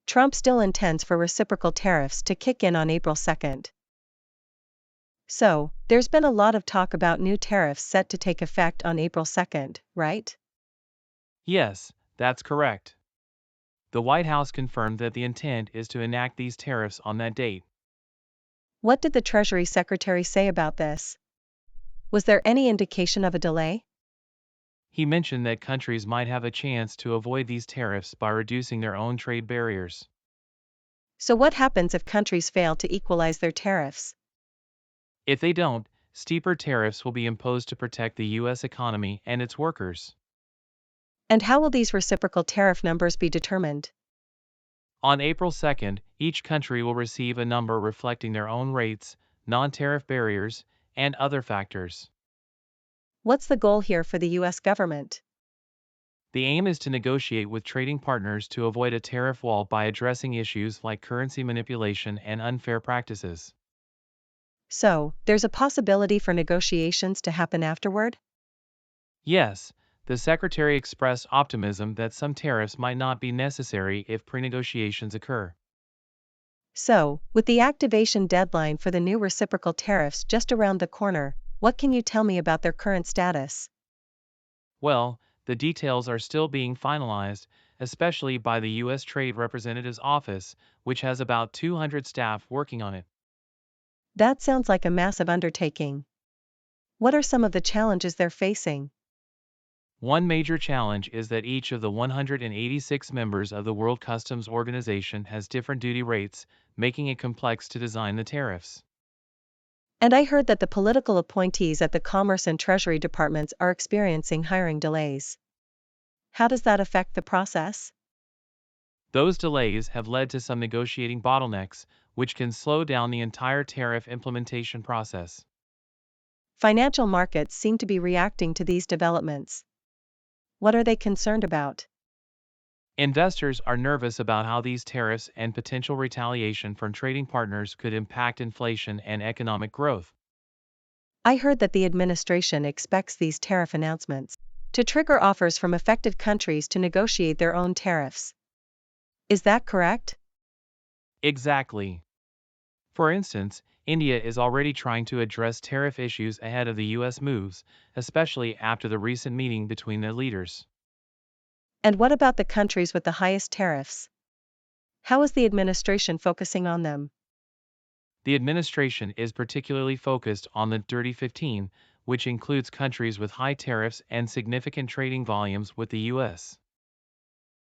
Trump still intends for reciprocal tariffs to kick in on April 2nd. So, there's been a lot of talk about new tariffs set to take effect on April 2nd, right? Yes, that's correct. The White House confirmed that the intent is to enact these tariffs on that date. What did the Treasury Secretary say about this? Was there any indication of a delay? He mentioned that countries might have a chance to avoid these tariffs by reducing their own trade barriers. So, what happens if countries fail to equalize their tariffs? If they don't, steeper tariffs will be imposed to protect the U.S. economy and its workers. And how will these reciprocal tariff numbers be determined? On April 2nd, each country will receive a number reflecting their own rates, non-tariff barriers, and other factors. What's the goal here for the US government? The aim is to negotiate with trading partners to avoid a tariff wall by addressing issues like currency manipulation and unfair practices. So, there's a possibility for negotiations to happen afterward? Yes, the Secretary expressed optimism that some tariffs might not be necessary if pre-negotiations occur. So, with the activation deadline for the new reciprocal tariffs just around the corner, what can you tell me about their current status? Well, the details are still being finalized, especially by the U.S. Trade Representative's office, which has about 200 staff working on it. That sounds like a massive undertaking. What are some of the challenges they're facing? One major challenge is that each of the 186 members of the World Customs Organization has different duty rates, making it complex to design the tariffs. And I heard that the political appointees at the Commerce and Treasury departments are experiencing hiring delays. How does that affect the process? Those delays have led to some negotiating bottlenecks, which can slow down the entire tariff implementation process. Financial markets seem to be reacting to these developments. What are they concerned about? Investors are nervous about how these tariffs and potential retaliation from trading partners could impact inflation and economic growth. I heard that the administration expects these tariff announcements to trigger offers from affected countries to negotiate their own tariffs. Is that correct? Exactly. For instance, India is already trying to address tariff issues ahead of the U.S. moves, especially after the recent meeting between their leaders. And what about the countries with the highest tariffs? How is the administration focusing on them? The administration is particularly focused on the Dirty 15, which includes countries with high tariffs and significant trading volumes with the U.S.